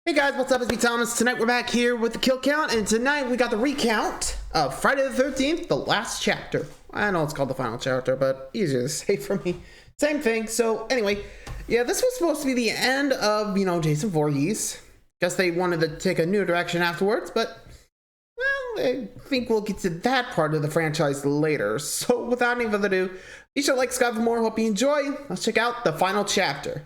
Hey guys, what's up? It's me, Thomas. Tonight we're back here with the kill count, and tonight we got the recount of Friday the 13th, the last chapter. I know it's called the final chapter, but easier to say for me. Same thing. So anyway, yeah, this was supposed to be the end of, Jason Voorhees. Guess they wanted to take a new direction afterwards, but, well, I think we'll get to that part of the franchise later. So without any further ado, be sure to like, subscribe for more. Hope you enjoy. Let's check out the final chapter.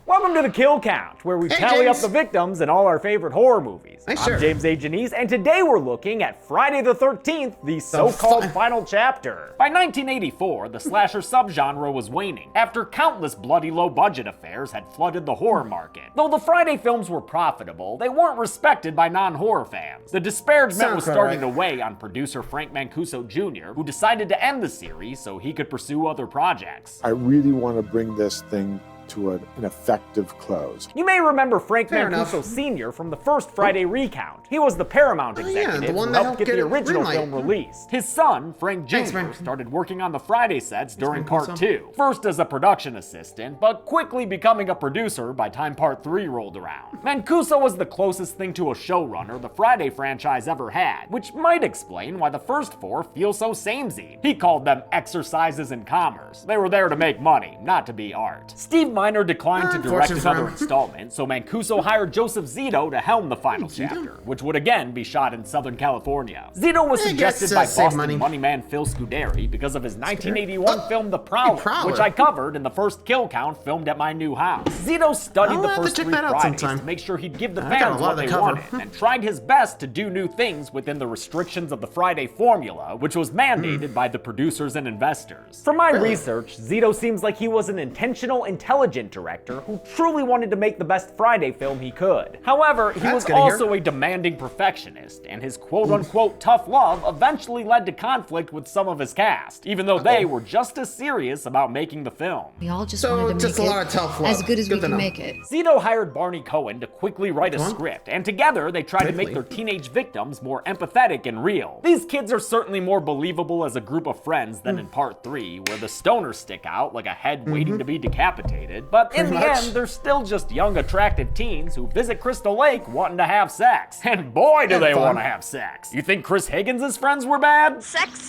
Welcome to the Kill Count, where we tally up the victims in all our favorite horror movies. I'm James A. Janice, and today we're looking at Friday the 13th, the so-called final chapter. By 1984, the slasher subgenre was waning, after countless bloody low-budget affairs had flooded the horror market. Though the Friday films were profitable, they weren't respected by non-horror fans. The disparagement was starting to weigh on producer Frank Mancuso Jr., who decided to end the series so he could pursue other projects. I really want to bring this thing to an effective close. You may remember Frank Mancuso Sr. from the first Friday recount. He was the Paramount executive who helped get the original film released. His son, Frank Jr., started working on the Friday sets during Part 2. First as a production assistant, but quickly becoming a producer by time Part 3 rolled around. Mancuso was the closest thing to a showrunner the Friday franchise ever had, which might explain why the first four feel so samey. He called them exercises in commerce. They were there to make money, not to be art. Steve Miner declined to direct another installment, so Mancuso hired Joseph Zito to helm the final chapter, which would again be shot in Southern California. Zito was suggested by Boston moneyman Phil Scuderi because of his 1981 film The Prowler, which I covered in the first Kill Count filmed at my new house. Zito studied the first 3 Fridays to make sure he'd give the fans what they wanted, and tried his best to do new things within the restrictions of the Friday formula, which was mandated by the producers and investors. From my research, Zito seems like he was an intentional, intelligent director who truly wanted to make the best Friday film he could. However, he was also a demanding perfectionist, and his quote-unquote tough love eventually led to conflict with some of his cast, even though they were just as serious about making the film. We all just wanted to make it as good as we could make it. Zito hired Barney Cohen to quickly write a script, and together they tried to make their teenage victims more empathetic and real. These kids are certainly more believable as a group of friends than in Part 3, where the stoners stick out like a head waiting to be decapitated. But in the end, they're still just young, attractive teens who visit Crystal Lake wanting to have sex. And boy, do they want to have sex. You think Chris Higgins' friends were bad? Sex.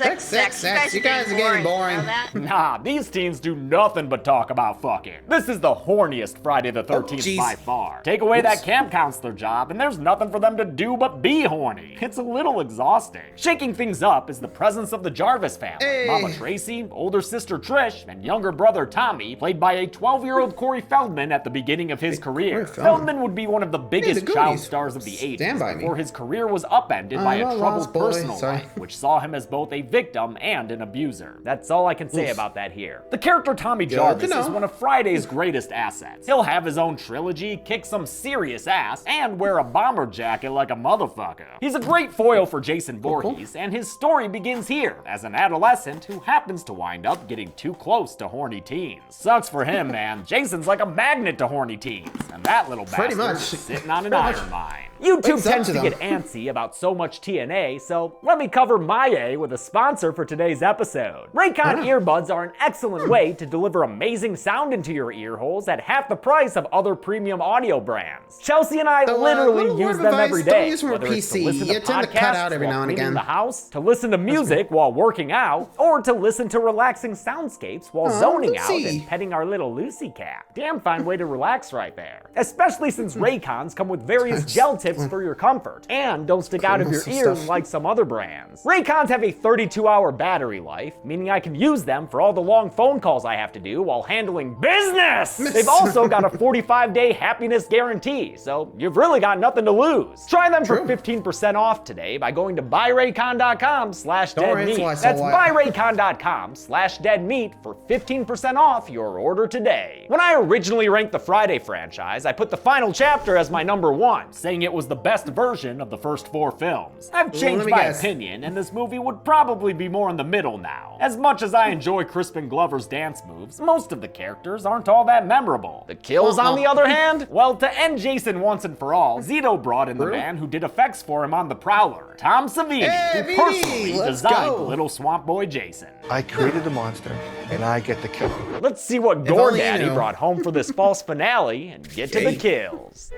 You guys are getting boring. Nah, these teens do nothing but talk about fucking. This is the horniest Friday the 13th by far. Take away that camp counselor job, and there's nothing for them to do but be horny. It's a little exhausting. Shaking things up is the presence of the Jarvis family. Mama Tracy, older sister Trish, and younger brother Tommy, played by a 12-year-old Corey Feldman at the beginning of his career. Feldman would be one of the biggest child stars of the 80s before his career was upended by a troubled personal life, which saw him as both a victim and an abuser. That's all I can say about that here. The character Tommy Jarvis is one of Friday's greatest assets. He'll have his own trilogy, kick some serious ass, and wear a bomber jacket like a motherfucker. He's a great foil for Jason Voorhees, and his story begins here, as an adolescent who happens to wind up getting too close to horny teens. Sucks for him, man. Jason's like a magnet to horny teens, and that little bastard is sitting on an iron mine. YouTube tends to get antsy about so much TNA, so let me cover my A with a sponsor for today's episode. RECOUNT earbuds are an excellent way to deliver amazing sound into your ear holes at half the price of other premium audio brands. Chelsea and I literally use them every day, whether it's to listen to podcasts while cleaning the house, to listen to music while working out, or to listen to relaxing soundscapes while zoning out and petting our little Lucy cat. Damn fine way to relax right there. Especially since Raycons come with various gel tips for your comfort, and don't stick out of your ears like some other brands. Raycons have a 32-hour battery life, meaning I can use them for all the long phone calls I have to do while handling business! They've also got a 45-day happiness guarantee, so you've really got nothing to lose. Try them for 15% off today by going to buyraycon.com/deadmeat. That's buyraycon.com/deadmeat for 15% off your order today. When I originally ranked the Friday franchise, I put the final chapter as my number 1, saying it was the best version of the first 4 films. I've changed me my guess. opinion, and this movie would probably be more in the middle now. As much as I enjoy Crispin Glover's dance moves, most of the characters aren't all that memorable. The kills, on the other hand? Well, to end Jason once and for all, Zito brought in the man who did effects for him on The Prowler, Tom Savini, who personally designed Little Swamp Boy Jason. I created the monster, and I get to kill him. Let's see what Gore Daddy brought home for this false finale and get to the kills.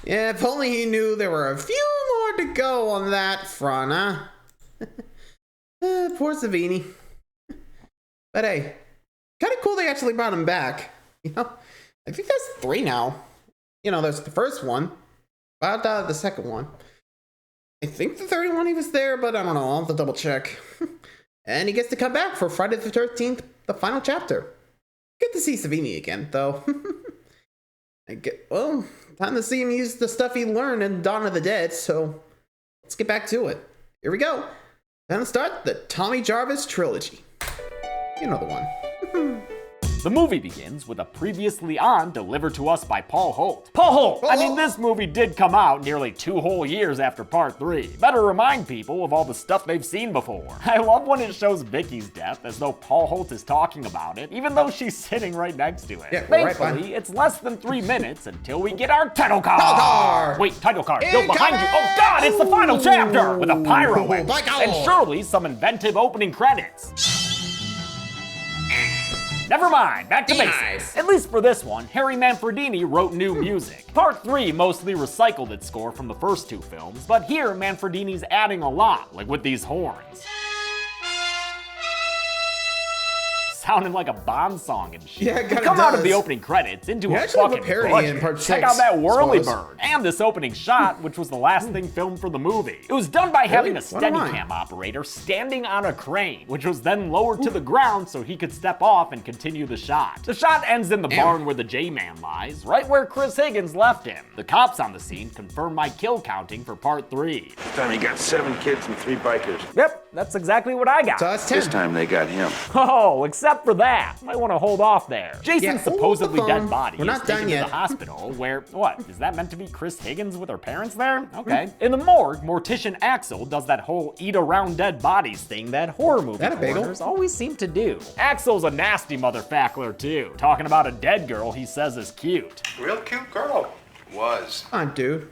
Yeah, if only he knew there were a few more to go on that front, huh? Poor Savini. But hey, kind of cool they actually brought him back. You know, I think there's 3 now. You know, there's the first one, about the second one. I think the third one he was there, but I don't know. I'll have to double check. And he gets to come back for Friday the 13th, the final chapter. Good to see Savini again, though. Well, time to see him use the stuff he learned in Dawn of the Dead, so let's get back to it. Here we go. Time to start the Tommy Jarvis trilogy. You know the one. The movie begins with a previously on delivered to us by Paul Holt. Paul Holt! I mean, this movie did come out nearly 2 whole years after part 3. Better remind people of all the stuff they've seen before. I love when it shows Vicky's death as though Paul Holt is talking about it, even though she's sitting right next to it. Yeah, thankfully, it's less than 3 minutes until we get our title card. Wait, title card, still behind you. Oh God, it's the final chapter with a pyro and surely some inventive opening credits. Never mind, back to basics. At least for this one, Harry Manfredini wrote new music. Part 3 mostly recycled its score from the first 2 films, but here Manfredini's adding a lot, like with these horns. Sounding like a Bond song and shit. Yeah, it kinda come out does. of the opening credits into We a actually have a fucking parody budget. in part Check 6, out that whirly suppose. bird and this opening shot, which was the last thing filmed for the movie. It was done by having a Steadicam operator standing on a crane, which was then lowered to the ground so he could step off and continue the shot. The shot ends in the barn where the J-Man lies, right where Chris Higgins left him. The cops on the scene confirm my kill counting for part 3. This time he got 7 kids and 3 bikers. Yep, that's exactly what I got. So that's 10. This time they got him. Oh, except for that. Might want to hold off there. Jason's supposedly hold the dead phone. body We're is not done taken to yet. the hospital where, what, is that meant to be Chris Higgins with her parents there? Okay. In the morgue, Mortician Axel does that whole eat around dead bodies thing that horror movie That a bagel? coroners always seem to do. Axel's a nasty motherfucker too, talking about a dead girl he says is cute. Real cute girl. Was. Come on, dude.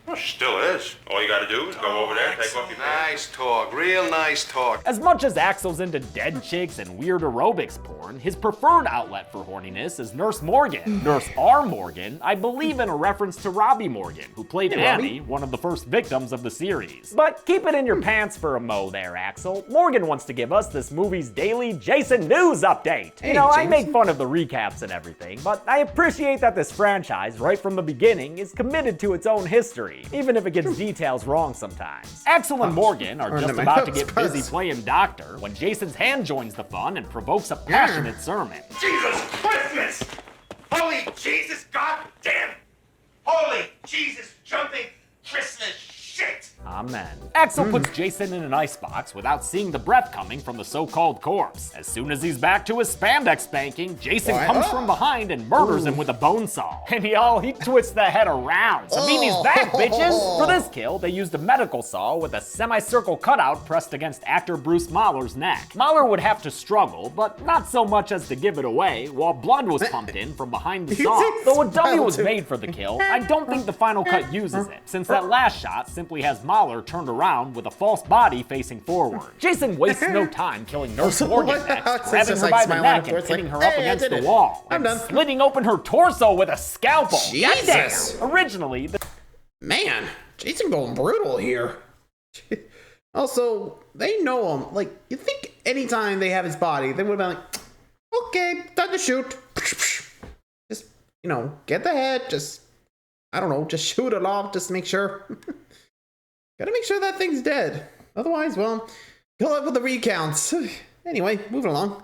Well, she still is. All you gotta do is go over there, take off your pants. Nice talk. Real nice talk. As much as Axel's into dead chicks and weird aerobics porn, his preferred outlet for horniness is Nurse Morgan. Nurse R. Morgan, I believe in a reference to Robbie Morgan, who played Annie, one of the first victims of the series. But keep it in your pants for a mo there, Axel. Morgan wants to give us this movie's daily Jason news update. Hey, you know, I Jason. make fun of the recaps and everything, but I appreciate that this franchise, right from the beginning, is committed to its own history, even if it gets details wrong sometimes. Axel and Morgan are just my about to notes, get busy cuz. playing doctor when Jason's hand joins the fun and provokes a passionate sermon. Jesus Christmas! Holy Jesus goddamn! Holy Jesus jumping Christmas shit! Amen. Axel puts Jason in an icebox without seeing the breath coming from the so-called corpse. As soon as he's back to his spandex spanking, Jason comes from behind and murders him with a bone saw. And he twists the head around. Savini's back, bitches! For this kill, they used a medical saw with a semicircle cutout pressed against actor Bruce Mahler's neck. Mahler would have to struggle, but not so much as to give it away, while blood was pumped in from behind the saw. Though a dummy was made for the kill, I don't think the final cut uses it, since that last shot simply has Mahler turned around with a false body facing forward. Jason wastes no time killing Nurse Morgan next, grabbing her by the neck and pinning her up against the wall, and slitting open her torso with a scalpel. Jesus. Goddamn. Originally, Man, Jason going brutal here. Also, they know him. Like, you think anytime they have his body, they would have been like, okay, time to shoot. Just, you know, get the head, just, I don't know, just shoot it off, just to make sure. Gotta make sure that thing's dead. Otherwise, well, good luck with the recounts. Anyway, moving along.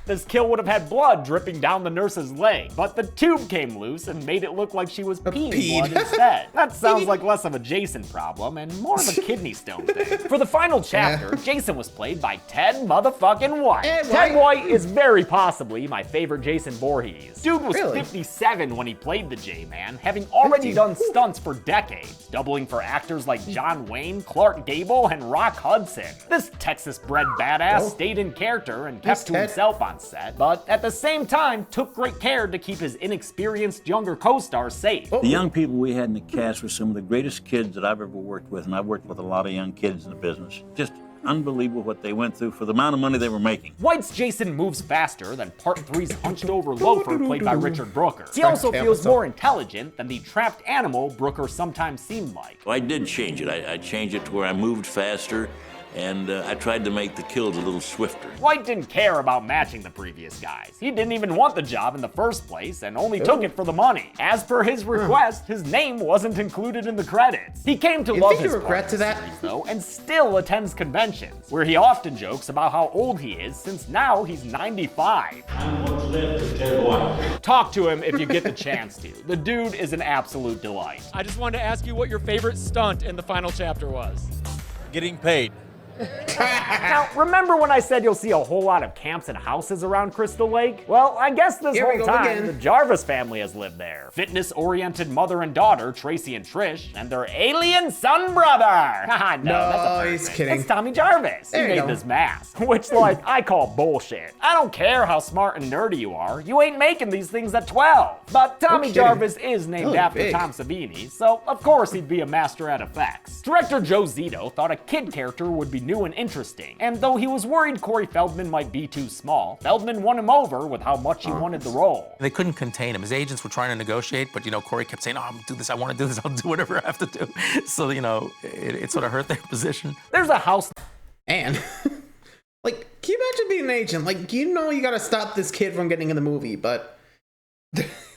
This kill would have had blood dripping down the nurse's leg, but the tube came loose and made it look like she was peeing blood instead. That sounds like less of a Jason problem and more of a kidney stone thing. For the final chapter, Jason was played by Ted motherfucking White. Ted White is very possibly my favorite Jason Voorhees. Dude was 57 when he played the J-Man, having already done stunts for decades, doubling for actors like John Wayne, Clark Gable, and Rock Hudson. This Texas-bred badass stayed in character and kept to himself on set, but at the same time took great care to keep his inexperienced younger co-stars safe. The young people we had in the cast were some of the greatest kids that I've ever worked with, and I've worked with a lot of young kids in the business. Just unbelievable what they went through for the amount of money they were making. White's Jason moves faster than Part 3's hunched-over loafer played by Richard Brooker. He also feels more intelligent than the trapped animal Brooker sometimes seemed like. Well, I did change it. I changed it to where I moved faster, and I tried to make the kills a little swifter. White didn't care about matching the previous guys. He didn't even want the job in the first place and only took it for the money. As per his request, his name wasn't included in the credits. He came to love his part of the series, though, and still attends conventions, where he often jokes about how old he is since now he's 95. Talk to him if you get the chance to. The dude is an absolute delight. I just wanted to ask you what your favorite stunt in the final chapter was. Getting paid. Now, remember when I said you'll see a whole lot of camps and houses around Crystal Lake? Well, I guess this whole time, the Jarvis family has lived there. Fitness-oriented mother and daughter, Tracy and Trish, and their alien son brother. Haha, no, that's a he's kidding. It's Tommy Jarvis. He made this mask, which, like, I call bullshit. I don't care how smart and nerdy you are. You ain't making these things at 12. But Tommy Jarvis is named after Tom Savini, so of course he'd be a master at effects. Director Joe Zito thought a kid character would be new and interesting, and though he was worried Corey Feldman might be too small, Feldman won him over with how much he wanted the role. They couldn't contain him. His agents were trying to negotiate, but you know, Corey kept saying, "Oh, I'm gonna do this, I want to do this, I'll do whatever I have to do." So, you know, it sort of hurt their position. There's a house and like, can you imagine being an agent? Like, you know you gotta stop this kid from getting in the movie, but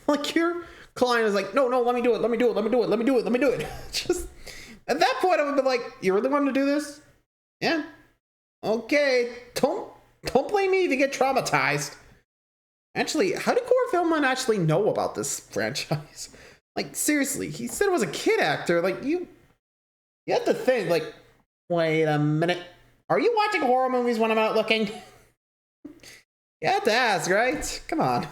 like your client is like, no, let me do it. Just at that point I would be like, you really want to do this? Yeah. Okay. Don't blame me if you get traumatized. Actually, how did Corey Feldman actually know about this franchise? Like, seriously, he said it was a kid actor. Like, you have to think, like, wait a minute. Are you watching horror movies when I'm out looking? You have to ask, right? Come on.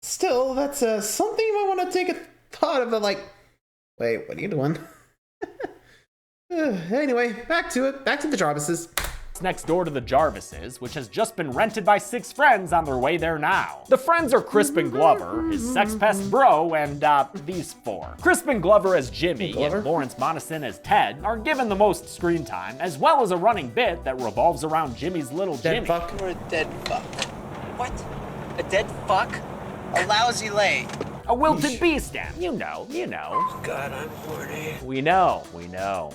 Still, that's something you might want to take a thought of. Like, wait, what are you doing? Anyway, back to it. Back to the Jarvises. Next door to the Jarvises, which has just been rented by 6 friends on their way there now. The friends are Crispin Glover, his sex pest bro, and these 4. Crispin Glover as Jimmy and Lawrence Monason as Ted are given the most screen time, as well as a running bit that revolves around Jimmy's little Jimmy. Fuck? You're a dead fuck. What? A dead fuck? A lousy lay. A wilted beast, you know. Oh God, I'm horny. We know.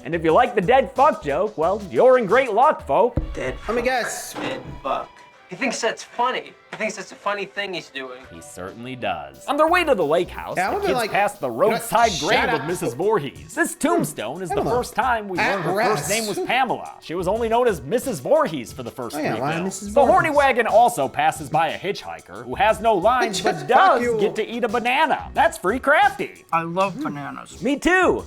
And if you like the dead fuck joke, well, you're in great luck, folk. Dead fuck. Let me guess. Dead fuck. He thinks that's funny. He thinks that's a funny thing he's doing. He certainly does. On their way to the lake house, the kids pass the roadside grave of Mrs. Voorhees. This tombstone is the first time we learned her first name was Pamela. She was only known as Mrs. Voorhees for the first 3 films. The horny wagon also passes by a hitchhiker who has no lines but does get to eat a banana. That's free crafty. I love bananas. Me too.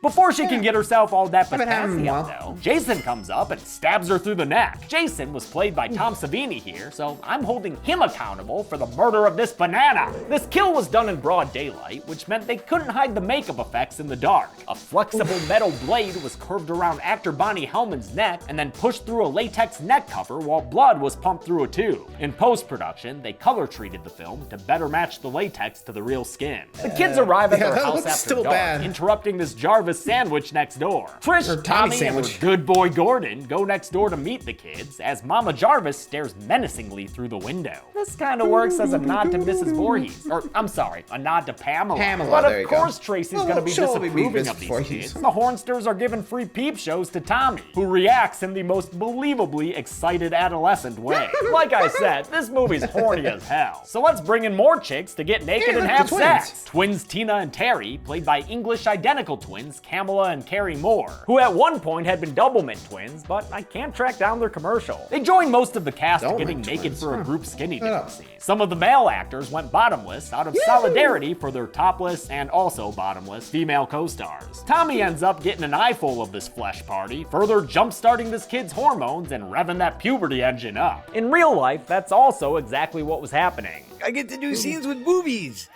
Before she can get herself all that potassium, though, Jason comes up and stabs her through the neck. Jason was played by Tom Savini here, so I'm holding him accountable for the murder of this banana. This kill was done in broad daylight, which meant they couldn't hide the makeup effects in the dark. A flexible metal blade was curved around actor Bonnie Hellman's neck and then pushed through a latex neck cover while blood was pumped through a tube. In post-production, they color-treated the film to better match the latex to the real skin. The kids arrive at their house after dark, interrupting this Jarvis sandwich next door. Trish, Tommy, and her good boy Gordon go next door to meet the kids as Mama Jarvis stares menacingly through the window. This kind of works as a nod to Mrs. Voorhees, or I'm sorry, a nod to Pamela. But of course Tracy's gonna be disapproving of these kids. The Hornsters are giving free peep shows to Tommy, who reacts in the most believably excited adolescent way. Like I said, this movie's horny as hell. So let's bring in more chicks to get naked and have sex. Twins Tina and Terry, played by English identical twins twins, Kamala and Carrie Moore, who at one point had been Doublemint twins, but I can't track down their commercial. They joined most of the cast getting naked for a group skinny dipping scene. Some of the male actors went bottomless out of solidarity for their topless and also bottomless female co-stars. Tommy ends up getting an eyeful of this flesh party, further jump-starting this kid's hormones and revving that puberty engine up. In real life, that's also exactly what was happening. I get to do scenes with boobies.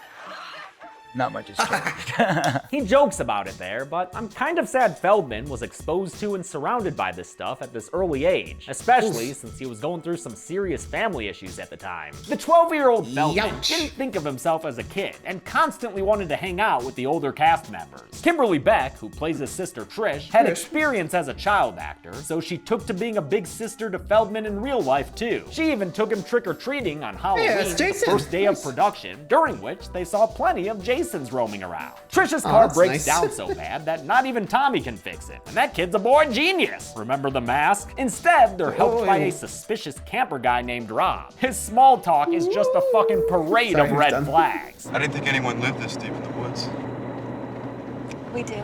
Not much has changed. He jokes about it there, but I'm kind of sad Feldman was exposed to and surrounded by this stuff at this early age, especially since he was going through some serious family issues at the time. The 12-year-old Feldman didn't think of himself as a kid and constantly wanted to hang out with the older cast members. Kimberly Beck, who plays his sister Trish, had experience as a child actor, so she took to being a big sister to Feldman in real life too. She even took him trick-or-treating on Halloween, the first day of production, during which they saw plenty of Jason's roaming around. Trish's car breaks down so bad that not even Tommy can fix it, and that kid's a boy genius. Remember the mask? Instead, they're helped by a suspicious camper guy named Rob. His small talk is just a fucking parade of red flags. I didn't think anyone lived this deep in the woods. We do.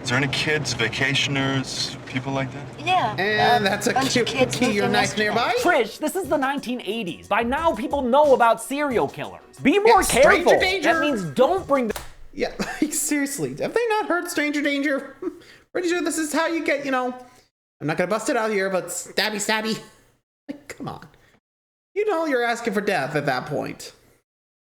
Is there any kids, vacationers, people like that? Yeah. And that's a cute kids you're nice nearby. Trish, this is the 1980s. By now, people know about serial killers. Be more careful. That means don't bring the... Yeah, like seriously, have they not heard Stranger Danger? Pretty sure this is how you get, I'm not gonna bust it out here, but stabby. Like, come on. You're asking for death at that point.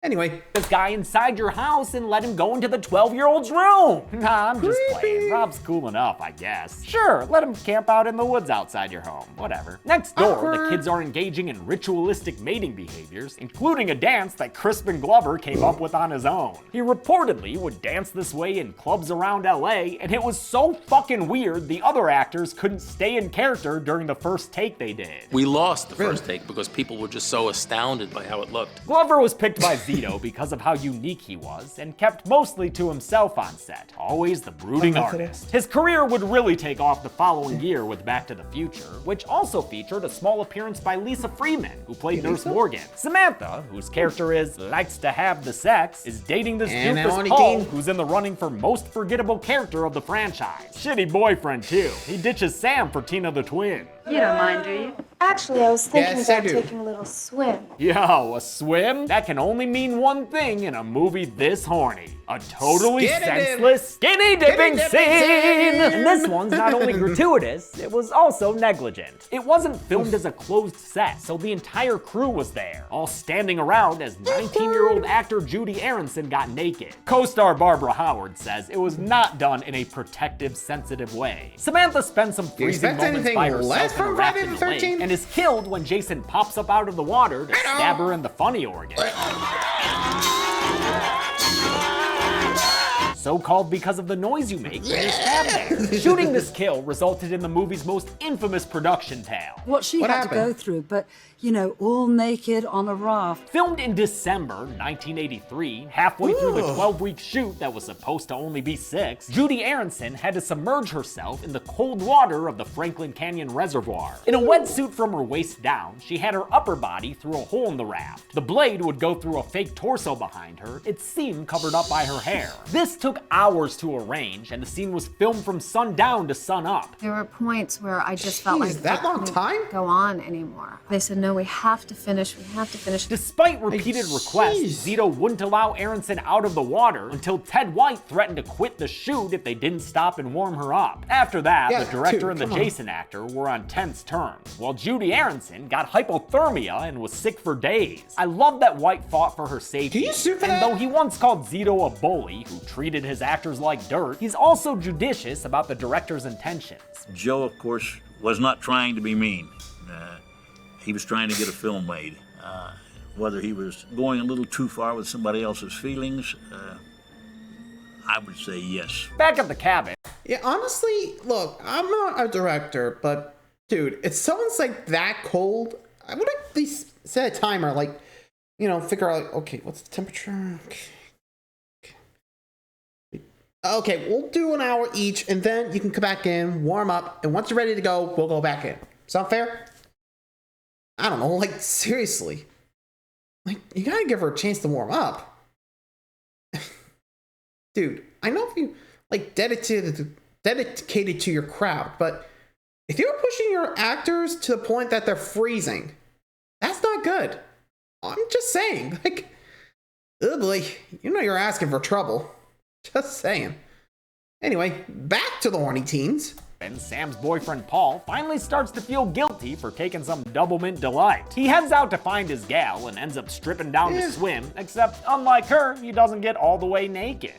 Anyway. This guy inside your house and let him go into the 12-year-old's room. Nah, I'm just playing. Rob's cool enough, I guess. Sure, let him camp out in the woods outside your home. Whatever. Next door, the kids are engaging in ritualistic mating behaviors, including a dance that Crispin Glover came up with on his own. He reportedly would dance this way in clubs around LA, and it was so fucking weird the other actors couldn't stay in character during the first take they did. We lost the first take because people were just so astounded by how it looked. Glover was picked by Zito because of how unique he was and kept mostly to himself on set, always the brooding artist. His career would really take off the following year with Back to the Future, which also featured a small appearance by Lisa Freeman, who played Nurse Morgan. Samantha, whose character is likes to have the sex, is dating this doofus Paul, who's in the running for most forgettable character of the franchise. Shitty boyfriend too. He ditches Sam for Tina the Twin. You don't mind, do you? Actually, I was thinking about taking a little swim. Yo, a swim? That can only mean one thing in a movie this horny. A totally senseless skinny dipping scene! And this one's not only gratuitous, it was also negligent. It wasn't filmed as a closed set, so the entire crew was there, all standing around as 19-year-old actor Judy Aronson got naked. Co-star Barbara Howard says it was not done in a protective, sensitive way. Samantha spends some freezing moments by herself in a raft in the lake, and is killed when Jason pops up out of the water to stab her in the funny organ. So called because of the noise you make when you're stabbed there. Shooting this kill resulted in the movie's most infamous production tale. What she had to go through, but all naked on a raft. Filmed in December 1983, halfway through the 12-week shoot that was supposed to only be 6, Judy Aronson had to submerge herself in the cold water of the Franklin Canyon Reservoir. In a wetsuit from her waist down, she had her upper body through a hole in the raft. The blade would go through a fake torso behind her, its seam covered up by her hair. This took hours to arrange, and the scene was filmed from sundown to sun up. There were points where I just felt like that long time go on anymore. They said, no, we have to finish. Despite repeated requests, Zito wouldn't allow Aronson out of the water until Ted White threatened to quit the shoot if they didn't stop and warm her up. After that, the director and the Jason actor were on tense terms, while Judy Aronson got hypothermia and was sick for days. I love that White fought for her safety, and though he once called Zito a bully who treated his actors like dirt, he's also judicious about the director's intentions. Joe, of course, was not trying to be mean. He was trying to get a film made. Whether he was going a little too far with somebody else's feelings, I would say yes. Back at the cabin. Yeah, honestly, look, I'm not a director, but dude, if someone's like that cold, I would at least set a timer, like, figure out, okay, what's the temperature? Okay, we'll do an hour each, and then you can come back in, warm up, and once you're ready to go, we'll go back in. Sound fair? I don't know, like, seriously. Like, you gotta give her a chance to warm up. Dude, I know if you like dedicated to your crowd, but if you're pushing your actors to the point that they're freezing, that's not good. I'm just saying, like, oh boy, you know you're asking for trouble. Just saying. Anyway, back to the horny teens. And Sam's boyfriend Paul finally starts to feel guilty for taking some double mint delight. He heads out to find his gal and ends up stripping down to swim, except unlike her, he doesn't get all the way naked.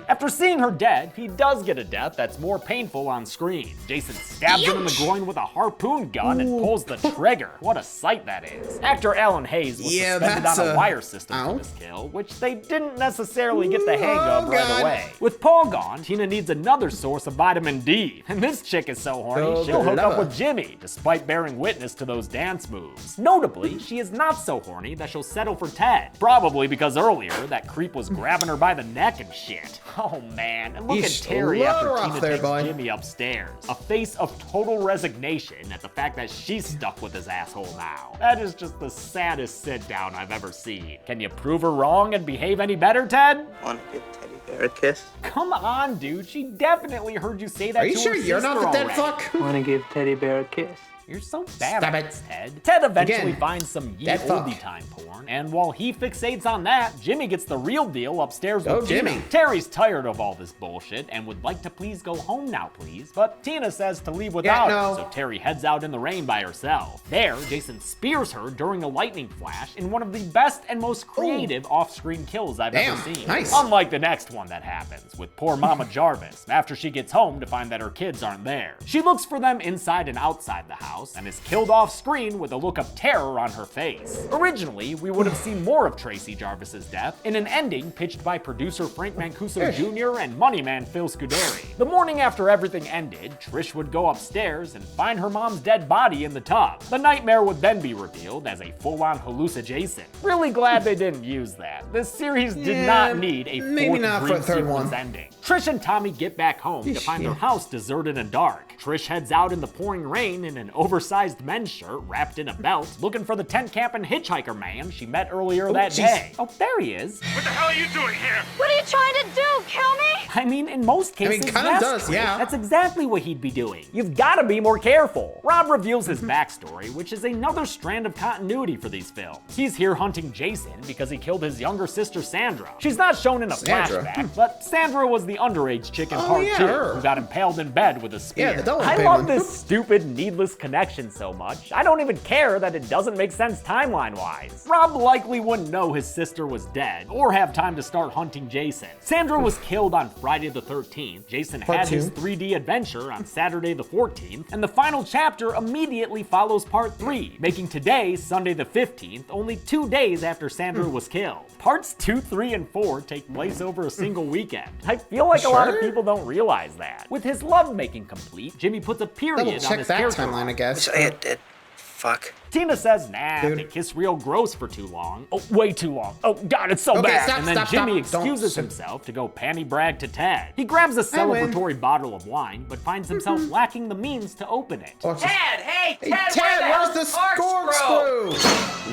After seeing her dead, he does get a death that's more painful on screen. Jason stabs him in the groin with a harpoon gun and pulls the trigger. What a sight that is. Actor Alan Hayes was suspended on a wire system for this kill, which they didn't necessarily get the hang of right away. With Paul gone, Tina needs another source of vitamin D, and this chick is so horny, she'll hook up with Jimmy, despite bearing witness to those dance moves. Notably, she is not so horny that she'll settle for Ted. Probably because earlier, that creep was grabbing her by the neck and shit. Oh man, and look at Terry after Tina takes Jimmy upstairs. A face of total resignation at the fact that she's stuck with his asshole now. That is just the saddest sit down I've ever seen. Can you prove her wrong and behave any better, Ted? Want to give Teddy Bear a kiss? Come on, dude. She definitely heard you say that to her sister. Are you sure you're not the dead fuck? Want to give Teddy Bear a kiss? You're so bad at this, Ted. Ted eventually finds some ye oldie time porn, and while he fixates on that, Jimmy gets the real deal upstairs with Tina. Terry's tired of all this bullshit and would like to please go home now, please, but Tina says to leave without her, so Terry heads out in the rain by herself. There, Jason spears her during a lightning flash in one of the best and most creative off-screen kills I've ever seen. Nice. Unlike the next one that happens with poor Mama Jarvis after she gets home to find that her kids aren't there. She looks for them inside and outside the house and is killed off screen with a look of terror on her face. Originally, we would have seen more of Tracy Jarvis's death in an ending pitched by producer Frank Mancuso Jr. and moneyman Phil Scuderi. The morning after everything ended, Trish would go upstairs and find her mom's dead body in the tub. The nightmare would then be revealed as a full-on hallucination. Really glad they didn't use that. This series did not need a fourth dream sequence ending. Trish and Tommy get back home to find their house deserted and dark. Trish heads out in the pouring rain in an oversized men's shirt wrapped in a belt, looking for the tent camping hitchhiker man she met earlier that day. Oh, there he is. What the hell are you doing here? What are you trying to do? Kill me? I mean, in most cases, does, yeah. That's exactly what he'd be doing. You've got to be more careful. Rob reveals his backstory, which is another strand of continuity for these films. He's here hunting Jason because he killed his younger sister, Sandra. She's not shown in a flashback, but Sandra was the underage chick in part 2 who got impaled in bed with a spear. I love this stupid, needless connection so much. I don't even care that it doesn't make sense timeline-wise. Rob likely wouldn't know his sister was dead or have time to start hunting Jason. Sandra was killed on Friday the 13th. Jason had his 3D adventure on Saturday the 14th, and the final chapter immediately follows part 3, making today, Sunday the 15th, only 2 days after Sandra was killed. Parts 2, 3, and 4 take place over a single weekend. I feel like a lot of people don't realize that. With his lovemaking complete, Jimmy puts a period on his character timeline, I guess. Wish I had dead. Fuck. Tina says, nah, they kiss real gross for too long. Oh, way too long. Oh, God, it's so bad. And then Jimmy excuses himself to go panty brag to Ted. He grabs a celebratory bottle of wine, but finds himself lacking the means to open it. Ted, hey, Ted, where's the corkscrew?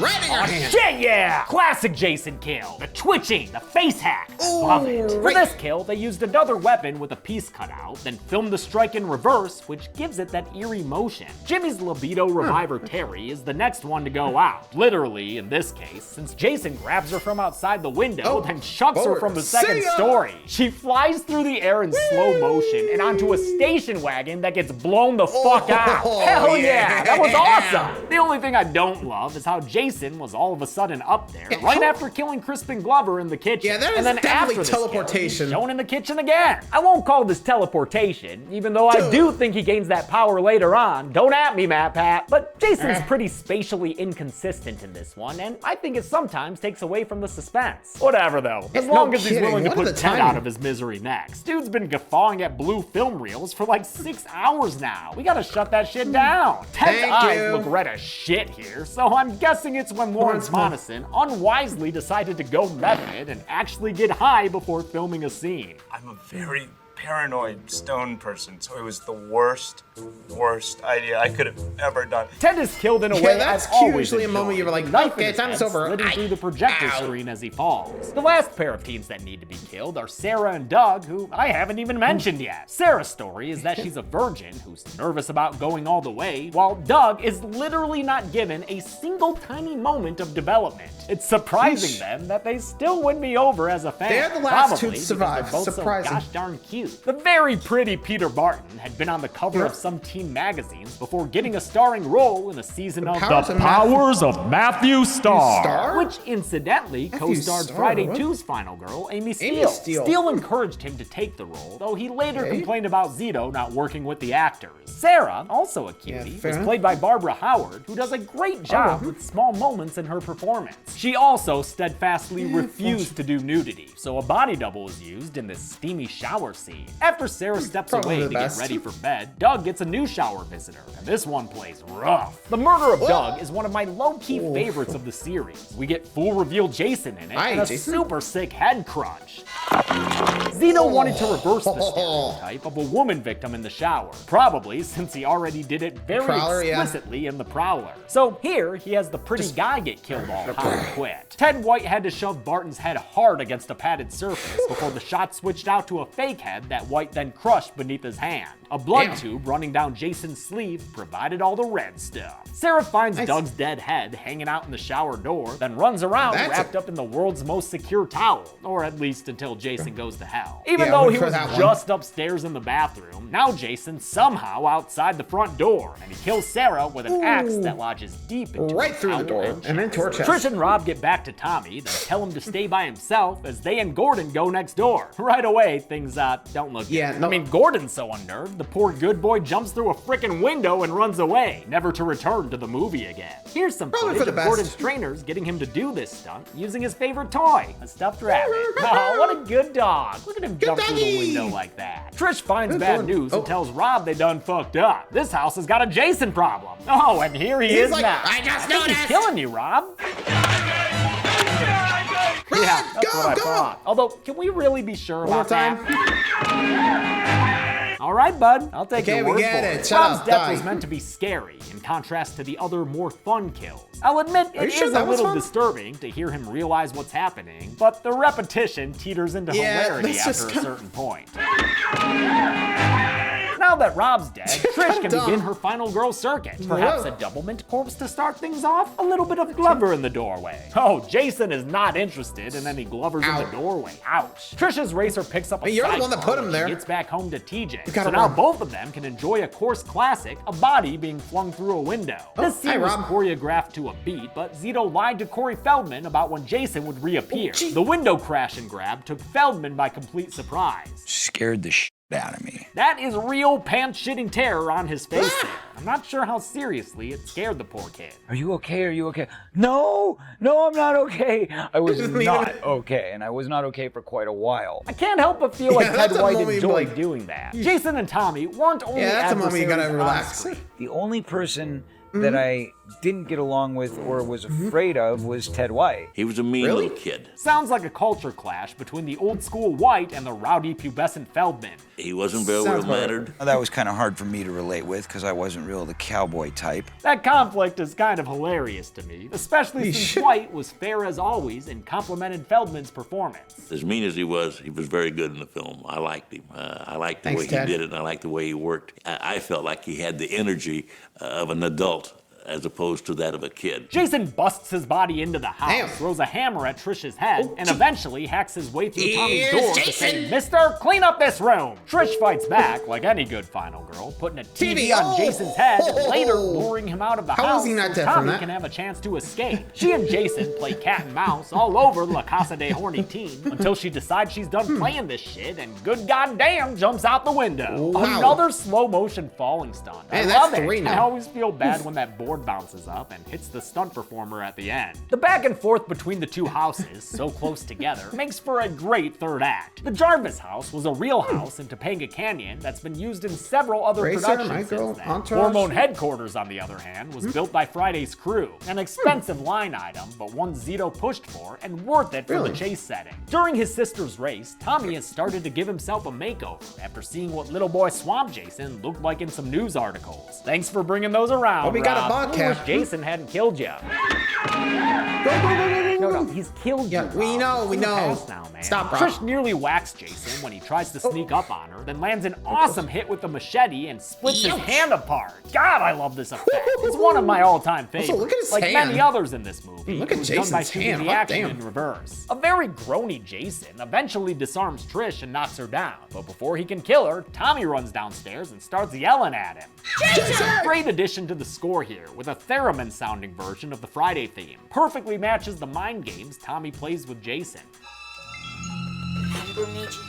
Right in your hand. Shit, yeah! Classic Jason kill. The twitching, the face hack. Love it. For this kill, they used another weapon with a piece cut out, then filmed the strike in reverse, which gives it that eerie motion. Jimmy's libido reviver Terry is the next one to go out. Literally, in this case, since Jason grabs her from outside the window, then chucks her from the second story. She flies through the air in slow motion and onto a station wagon that gets blown the fuck out. Hell yeah, that was awesome. The only thing I don't love is how Jason was all of a sudden up there right after killing Crispin Glover in the kitchen. Yeah, that is and then definitely after teleportation. Shown in the kitchen again. I won't call this teleportation, even though I do think he gains that power later on. Don't at me, Matt Pat. But Jason's pretty spatially inconsistent in this one, and I think it sometimes takes away from the suspense. Whatever though, as long as he's willing to put Ted out of his misery next. Dude's been guffawing at blue film reels for like 6 hours now. We gotta shut that shit down. Ted's eyes look red as shit here, so I'm guessing it's when Lawrence Monason unwisely decided to go method and actually get high before filming a scene. I'm a very paranoid stone person, so it was the worst idea I could have ever done. Ted is killed in a way that's I've always usually a moment you were like, Knife okay, in his time's head, over. slitting through the projector screen as he falls. The last pair of teens that need to be killed are Sarah and Doug, who I haven't even mentioned yet. Sarah's story is that she's a virgin who's nervous about going all the way, while Doug is literally not given a single tiny moment of development. It's surprising them that they still win me over as a fan. They're the last two Probably to survive. because they're both Surprising. so gosh darn cute. The very pretty Peter Barton had been on the cover of some teen magazines before getting a starring role in a season of The Powers of Matthew Starr, which incidentally co-starred Friday 2's final girl, Amy Steele. Steele encouraged him to take the role, though he later complained about Zito not working with the actors. Sarah, also a cutie, was played by Barbara Howard, who does a great job with small moments in her performance. She also steadfastly refused to do nudity, so a body double is used in this steamy shower scene. After Sarah steps away to get ready for bed, Doug gets a new shower visitor, and this one plays rough. The murder of Doug is one of my low-key favorites of the series. We get full reveal Jason in it, and a super sick head crunch. Zito wanted to reverse the stereotype of a woman victim in the shower, probably since he already did it very explicitly in The Prowler. So here, he has the pretty guy get killed all hot and quick. Ted White had to shove Barton's head hard against a padded surface before the shot switched out to a fake head that White then crushed beneath his hand. A blood tube running down Jason's sleeve provided all the red stuff. Sarah finds Doug's dead head hanging out in the shower door, then runs around wrapped up in the world's most secure towel, or at least until Jason goes to hell. Even though he was just upstairs in the bathroom, now Jason's somehow outside the front door, and he kills Sarah with an axe that lodges deep into through the door and into her chest. Trish and Rob get back to Tommy, then tell him to stay by himself as they and Gordon go next door. Right away, things don't look good. I mean, Gordon's so unnerved, the poor good boy jumps through a frickin' window and runs away, never to return to the movie again. Here's some footage of Gordon's trainers getting him to do this stunt using his favorite toy, a stuffed rabbit. Oh, what a good dog. Look at him jump through the window like that. Trish finds bad news and tells Rob they done fucked up. This house has got a Jason problem. Oh, and here he is now. I just think he's killing you, Rob. Yeah, that's what I thought. Although, can we really be sure about that? All right, bud. I'll take your word for it. Rob's death was meant to be scary, in contrast to the other, more fun kills. I'll admit it is a little disturbing to hear him realize what's happening, but the repetition teeters into hilarity after a certain point. Now that Rob's dead, Trish can begin her final girl circuit. Perhaps a double-mint corpse to start things off? A little bit of Glover in the doorway. Oh, Jason is not interested in any Glovers in the doorway. Ouch. Trish's racer picks up a You're the one that put him there. Gets back home to TJ. So now both of them can enjoy a course classic, a body being flung through a window. This scene was choreographed to a beat, but Zito lied to Corey Feldman about when Jason would reappear. The window crash and grab took Feldman by complete surprise. Scared the shit out of me. That is real pants-shitting terror on his face there. I'm not sure how seriously it scared the poor kid. Are you okay? Are you okay? No, I'm not okay. I was not okay, and I was not okay for quite a while. I can't help but feel like Ted White enjoyed doing that. Jason and Tommy weren't only adversaries. The only person that I didn't get along with or was afraid of was Ted White. He was a mean little kid. Sounds like a culture clash between the old school White and the rowdy pubescent Feldman. He wasn't very well-mannered. That was kind of hard for me to relate with because I wasn't real the cowboy type. That conflict is kind of hilarious to me, especially since White was fair as always and complimented Feldman's performance. As mean as he was very good in the film. I liked him. I liked the way he did it, and I liked the way he worked. I felt like he had the energy of an adult as opposed to that of a kid. Jason busts his body into the house, throws a hammer at Trish's head, and eventually hacks his way through Tommy's door to say, "Mister, clean up this room!" Trish fights back like any good final girl, putting a TV on Jason's head and later luring him out of the house so Tommy can have a chance to escape. She and Jason play cat and mouse all over La Casa de Horny Teen until she decides she's done playing this shit and good goddamn jumps out the window. Another slow motion falling stunt. I love it. I always feel bad when that board board bounces up and hits the stunt performer at the end. The back and forth between the two houses, so close together, makes for a great third act. The Jarvis house was a real house in Topanga Canyon that's been used in several other productions since then. Hormone Headquarters, on the other hand, was built by Friday's crew. An expensive line item, but one Zito pushed for and worth it for the chase setting. During his sister's race, Tommy has started to give himself a makeover after seeing what little boy Swamp Jason looked like in some news articles. Thanks for bringing those around, we got a Rob. bobcat. I wish Jason hadn't killed you. No, he's killed you. We know. Now, man. Stop, Rob. Trish nearly whacks Jason when he tries to sneak up on her, then lands an awesome hit with the machete and splits his hand apart. God, I love this effect. It's one of my all-time favorites. Also, look at his like hand. many others in this movie. Look at it was done by Jason's shooting hand. the Hot action damn. in reverse. A very groany Jason eventually disarms Trish and knocks her down, but before he can kill her, Tommy runs downstairs and starts yelling at him. Jason! Great addition to the score here, with a theremin-sounding version of the Friday theme. Perfectly matches the mind games Tommy plays with Jason. Remember me, Jason?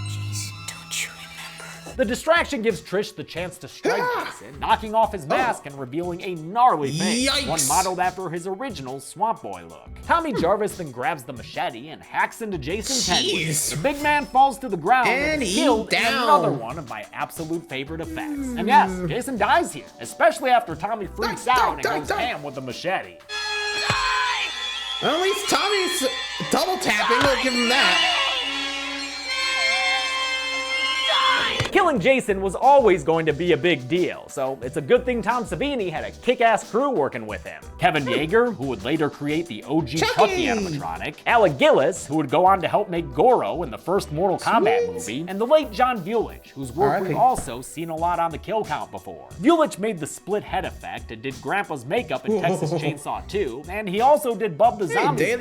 Jason, don't you remember? The distraction gives Trish the chance to strike Jason, knocking off his mask and revealing a gnarly face, one modeled after his original Swamp Boy look. Tommy Jarvis then grabs the machete and hacks into Jason's head with it. The big man falls to the ground and is killed in another one of my absolute favorite effects. And yes, Jason dies here, especially after Tommy freaks out and goes ham with the machete. Well, at least Tommy's double tapping. We'll give him that. Killing Jason was always going to be a big deal, so it's a good thing Tom Savini had a kick-ass crew working with him. Kevin Yeager, who would later create the OG Chucky animatronic, Alec Gillis, who would go on to help make Goro in the first Mortal Kombat movie, and the late John Vulich, whose work we've also seen a lot on the Kill Count before. Vulich made the split head effect and did Grandpa's makeup in Texas Chainsaw 2, and he also did Bub the Zombie in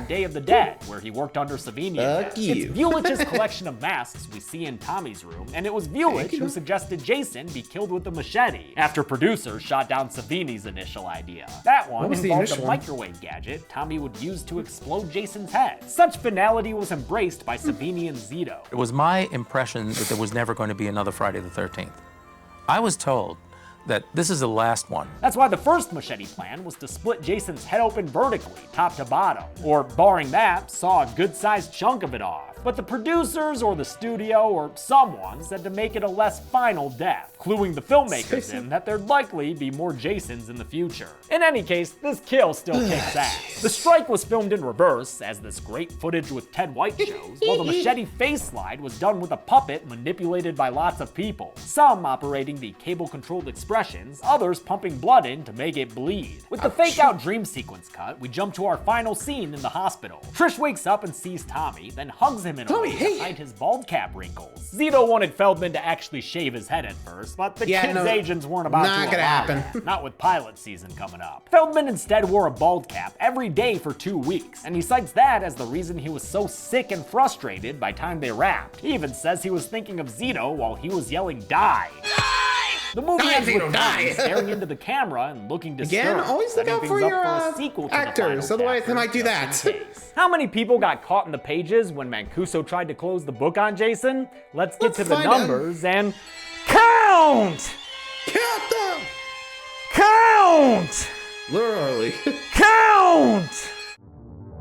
Day of the Dead, where he worked under Savini. It's Vulich's collection of masks we see in Tommy's room, and it was Vulich who suggested Jason be killed with a machete, after producers shot down Savini's initial idea. That one involved a microwave gadget Tommy would use to explode Jason's head. Such finality was embraced by Savini and Zito. It was my impression that there was never going to be another Friday the 13th. I was told that this is the last one. That's why the first machete plan was to split Jason's head open vertically, top to bottom, or barring that, saw a good-sized chunk of it off. But the producers or the studio or someone said to make it a less final death, cluing the filmmakers in that there'd likely be more Jasons in the future. In any case, this kill still kicks ass. The strike was filmed in reverse, as this great footage with Ted White shows, while the machete face slide was done with a puppet manipulated by lots of people, some operating the cable-controlled expressions, others pumping blood in to make it bleed. With the fake-out dream sequence cut, we jump to our final scene in the hospital. Trish wakes up and sees Tommy, then hugs him in a way to hide his bald cap wrinkles. Zito wanted Feldman to actually shave his head at first, but the kid's agents weren't about to allow it. Not with pilot season coming up. Feldman instead wore a bald cap every day for 2 weeks, and he cites that as the reason he was so sick and frustrated by time they wrapped. He even says he was thinking of Zito while he was yelling, "Die!" The movie ends with Tommy staring into the camera and looking disturbed. Again, always look out for your actors, otherwise they might do that. How many people got caught in the pages when Mancuso tried to close the book on Jason? Let's get to the numbers and count! Count them! Count! Literally. Count!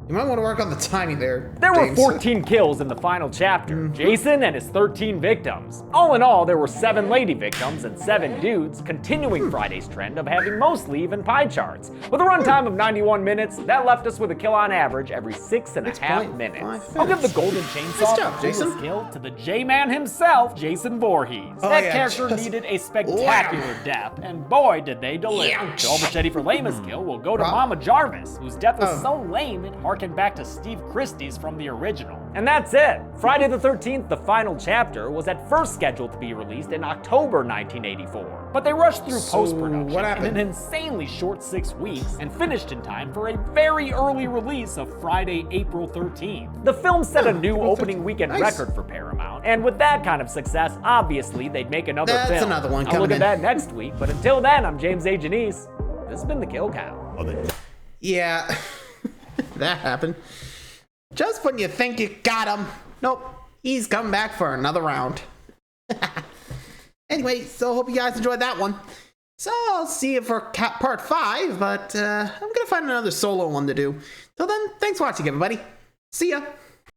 You might want to work on the timing there, There were James. 14 kills in the final chapter, Jason and his 13 victims. All in all, there were 7 lady victims and 7 dudes, continuing Friday's trend of having mostly even pie charts. With a runtime of 91 minutes, that left us with a kill on average every 6.5 minutes. I'll give the golden chainsaw the coolest kill to the J-Man himself, Jason Voorhees. That character needed a spectacular death, and boy did they deliver. The old machete for lamest kill will go to Mama Jarvis, whose death was so lame it harkened back to Steve Christie's from the original. And that's it! Friday the 13th, the final chapter, was at first scheduled to be released in October 1984. But they rushed through post-production in an insanely short 6 weeks and finished in time for a very early release of Friday, April 13th. The film set a new opening weekend record for Paramount, and with that kind of success, obviously they'd make another film. That's another one I'll look coming at that next week, but until then, I'm James A. Janice. This has been The Kill Count. Yeah. That happened. Just when you think you got him, nope, he's coming back for another round. Anyway, so hope you guys enjoyed that one. So I'll see you for part 5, but I'm gonna find another solo one to do. Till then, thanks for watching, everybody. See ya.